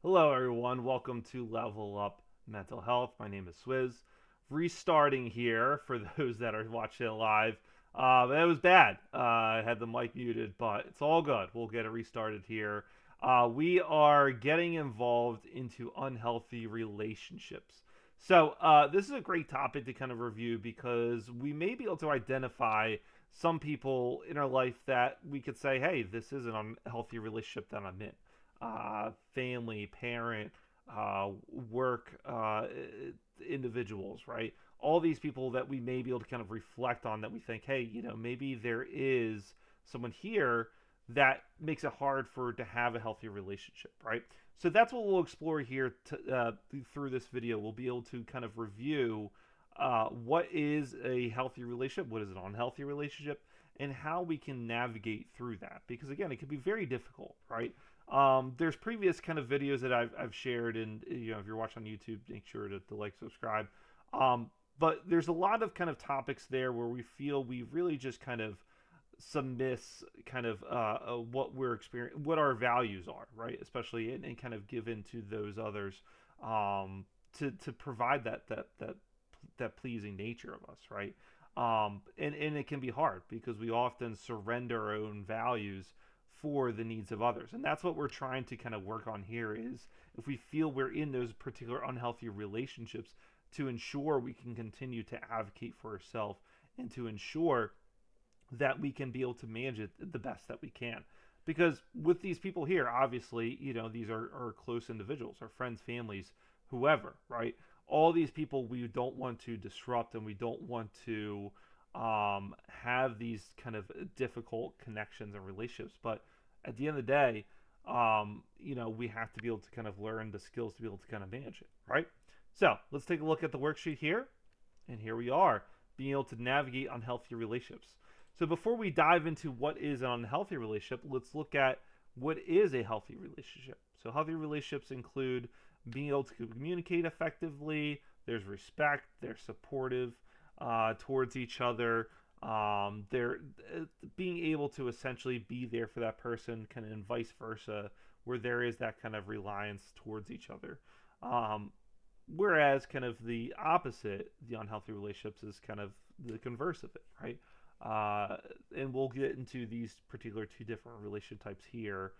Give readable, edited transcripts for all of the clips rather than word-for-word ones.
Hello, everyone. Welcome to Level Up Mental Health. My name is Swizz. Restarting here for those that are watching it live. It was bad. I had the mic muted, but it's all good. We'll get it restarted here. We are getting involved into unhealthy relationships. This is a great topic to kind of review because we may be able to identify some people in our life that we could say, hey, this is an unhealthy relationship that I'm in. Family, parent, work individuals, right? All these people that we may be able to kind of reflect on that we think, hey, maybe there is someone here that makes it hard for to have a healthy relationship, right? So that's what we'll explore here through this video. We'll be able to kind of review what is a healthy relationship, what is an unhealthy relationship, and how we can navigate through that. Because again, it can be very difficult, right? There's previous kind of videos that I've shared, and if you're watching on YouTube, make sure to like, subscribe. Um, but there's a lot of kind of topics there where we feel we really just kind of submiss kind of what we're experiencing, what our values are, right? Especially and kind of give into those others to provide that pleasing nature of us, right? And it can be hard because we often surrender our own values for the needs of others, and that's what we're trying to kind of work on here. Is if we feel we're in those particular unhealthy relationships, to ensure we can continue to advocate for ourselves and to ensure that we can be able to manage it the best that we can. Because with these people here, obviously, these are close individuals, our friends, families, whoever, right? All these people we don't want to disrupt, and we don't want to have these kind of difficult connections and relationships. But at the end of the day, we have to be able to kind of learn the skills to be able to kind of manage it, right? So let's take a look at the worksheet here. And here we are, being able to navigate unhealthy relationships. So before we dive into what is an unhealthy relationship, let's look at what is a healthy relationship. So healthy relationships include being able to communicate effectively. There's respect. They're supportive towards each other. They're being able to essentially be there for that person, kind of, and vice versa, where there is that kind of reliance towards each other. Um, Whereas, kind of the opposite, the unhealthy relationships, is kind of the converse of it, right? And we'll get into these particular two different relationship types here.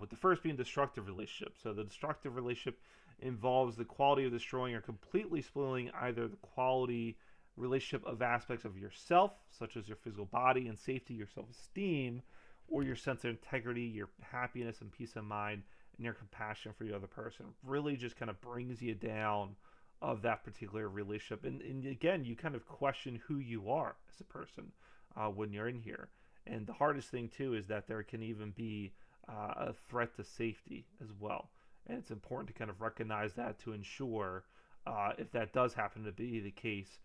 With the first being destructive relationship. So the destructive relationship involves the quality of destroying or completely spoiling either the quality relationship of aspects of yourself, such as your physical body and safety, your self-esteem, or your sense of integrity, your happiness and peace of mind, and your compassion for the other person. Really just kind of brings you down of that particular relationship. And again, you kind of question who you are as a person when you're in here. And the hardest thing, too, is that there can even be a threat to safety as well. And it's important to kind of recognize that to ensure, if that does happen to be the case,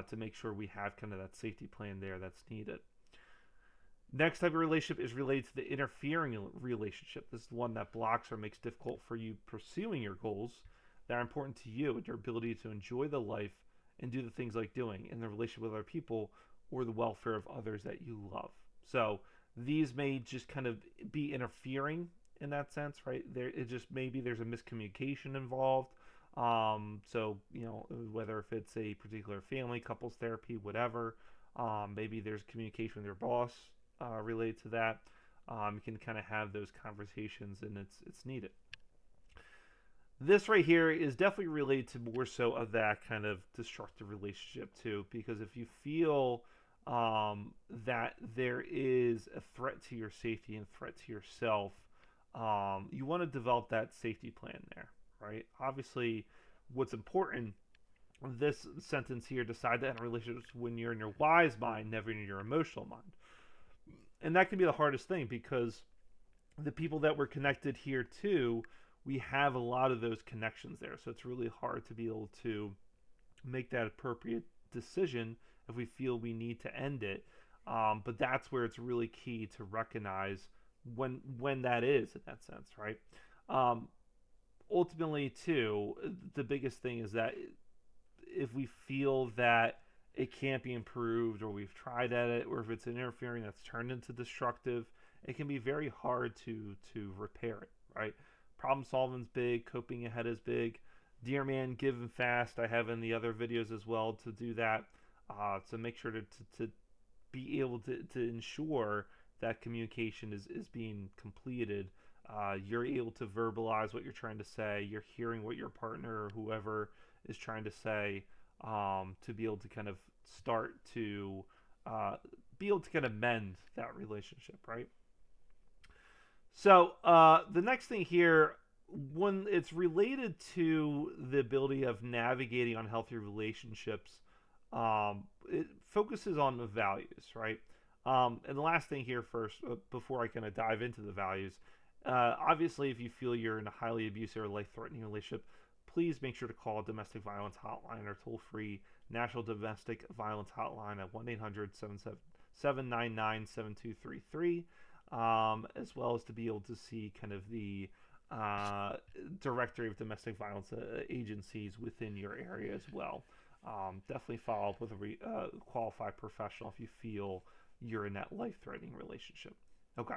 to make sure we have kind of that safety plan there that's needed. Next type of relationship is related to the interfering relationship. This is the one that blocks or makes difficult for you pursuing your goals that are important to you and your ability to enjoy the life and do the things like doing in the relationship with other people or the welfare of others that you love. So these may just kind of be interfering in that sense, right? There, it just maybe there's a miscommunication involved. Whether if it's a particular family, couples therapy, whatever, maybe there's communication with your boss related to that. You can kind of have those conversations, and it's needed. This right here is definitely related to more so of that kind of destructive relationship too, because if you feel that there is a threat to your safety and threat to yourself, you want to develop that safety plan there, right? Obviously, what's important, this sentence here, decide that in relationships when you're in your wise mind, never in your emotional mind. And that can be the hardest thing because the people that we're connected here to, we have a lot of those connections there. So it's really hard to be able to make that appropriate decision if we feel we need to end it. But that's where it's really key to recognize when that is in that sense, right? Um, Ultimately, too, the biggest thing is that if we feel that it can't be improved, or we've tried at it, or if it's interfering that's turned into destructive, it can be very hard to repair it, right? Problem solving's big, coping ahead is big. Dear man, give and fast. I have in the other videos as well to do that. So make sure to be able to ensure that communication is being completed. You're able to verbalize what you're trying to say. You're hearing what your partner or whoever is trying to say, to be able to kind of start to be able to kind of mend that relationship, right? So the next thing here, when it's related to the ability of navigating unhealthy relationships, it focuses on the values, right? And the last thing here first, before I kind of dive into the values, obviously, if you feel you're in a highly abusive or life-threatening relationship, please make sure to call a domestic violence hotline or toll-free National Domestic Violence Hotline at 1-800-799-7233, as well as to be able to see kind of the directory of domestic violence agencies within your area as well. Definitely follow up with a qualified professional if you feel you're in that life-threatening relationship. Okay,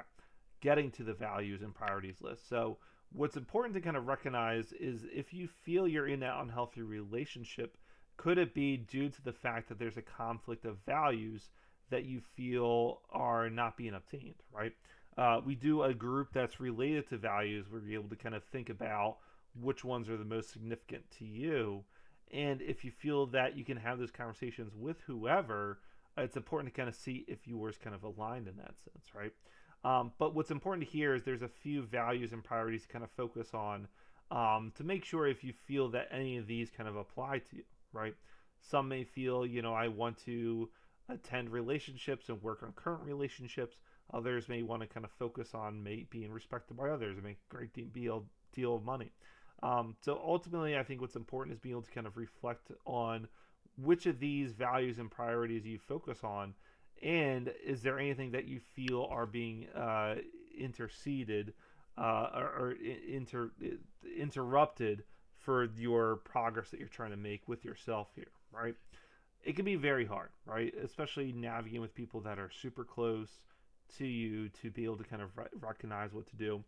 getting to the values and priorities list. So what's important to kind of recognize is if you feel you're in that unhealthy relationship, could it be due to the fact that there's a conflict of values that you feel are not being obtained, right? We do a group that's related to values where you're able to kind of think about which ones are the most significant to you. And if you feel that you can have those conversations with whoever, it's important to kind of see if yours kind of aligned in that sense, right? But what's important to hear is there's a few values and priorities to kind of focus on, to make sure if you feel that any of these kind of apply to you, right? Some may feel, I want to attend relationships and work on current relationships. Others may want to kind of focus on being respected by others and make a great deal of money. So ultimately, I think what's important is being able to kind of reflect on which of these values and priorities you focus on, and is there anything that you feel are being interceded or interrupted for your progress that you're trying to make with yourself here, right? It can be very hard, right? Especially navigating with people that are super close to you to be able to kind of recognize what to do.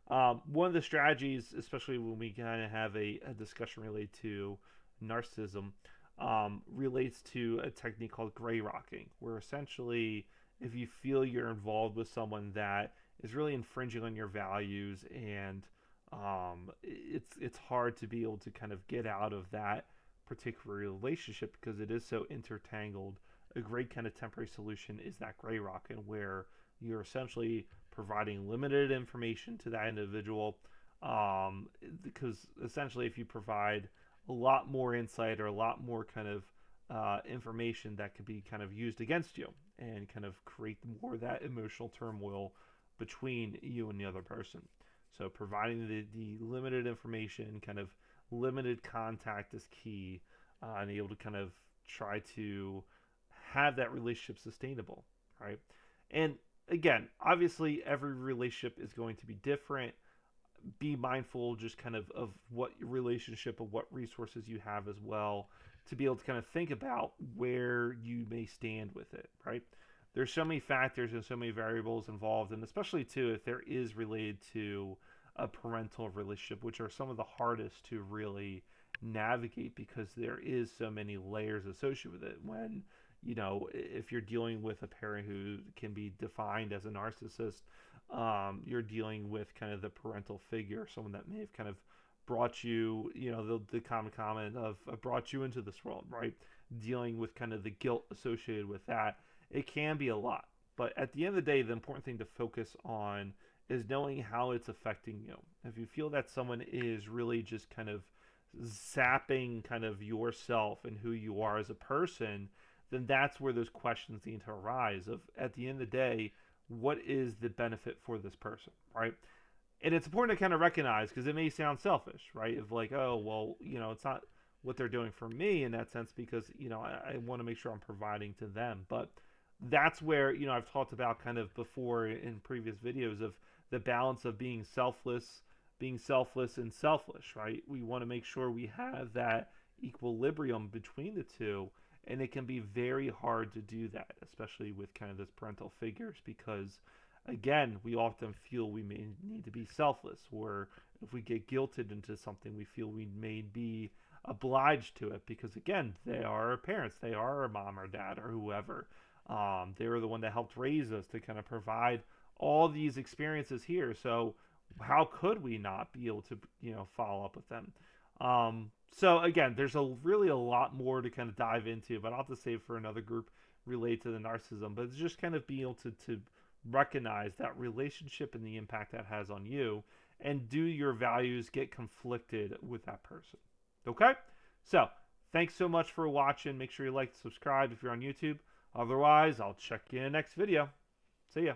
One of the strategies, especially when we kind of have a discussion related to narcissism, relates to a technique called gray rocking, where essentially, if you feel you're involved with someone that is really infringing on your values, and it's hard to be able to kind of get out of that particular relationship because it is so intertangled. A great kind of temporary solution is that gray rocking, where you're essentially providing limited information to that individual, because essentially if you provide a lot more insight or a lot more kind of information, that could be kind of used against you and kind of create more of that emotional turmoil between you and the other person. So providing the limited information, kind of limited contact is key, and able to kind of try to have that relationship sustainable, right? And again, obviously every relationship is going to be different. Be mindful just kind of what your relationship, of what resources you have as well, to be able to kind of think about where you may stand with it, right? There's so many factors and so many variables involved, and especially too if there is related to a parental relationship, which are some of the hardest to really navigate because there is so many layers associated with it. When if you're dealing with a parent who can be defined as a narcissist, you're dealing with kind of the parental figure, someone that may have kind of brought you, the common comment of brought you into this world, right? Dealing with kind of the guilt associated with that. It can be a lot. But at the end of the day, the important thing to focus on is knowing how it's affecting you. If you feel that someone is really just kind of zapping kind of yourself and who you are as a person, then that's where those questions need to arise of, at the end of the day, what is the benefit for this person, right? And it's important to kind of recognize, because it may sound selfish, right? Of like, oh, well, it's not what they're doing for me in that sense, because, I want to make sure I'm providing to them. But that's where, I've talked about kind of before in previous videos of the balance of being selfless and selfish, right? We want to make sure we have that equilibrium between the two. And it can be very hard to do that, especially with kind of those parental figures, because again, we often feel we may need to be selfless, or if we get guilted into something, we feel we may be obliged to it because, again, they are our parents, they are our mom or dad or whoever. They were the one that helped raise us to kind of provide all these experiences here. So how could we not be able to, follow up with them? So again, there's really a lot more to kind of dive into, but I'll have to save for another group related to the narcissism. But it's just kind of being able to recognize that relationship and the impact that has on you, and do your values get conflicted with that person? Okay? So, thanks so much for watching. Make sure you like, subscribe if you're on YouTube. Otherwise, I'll check you in the next video. See ya.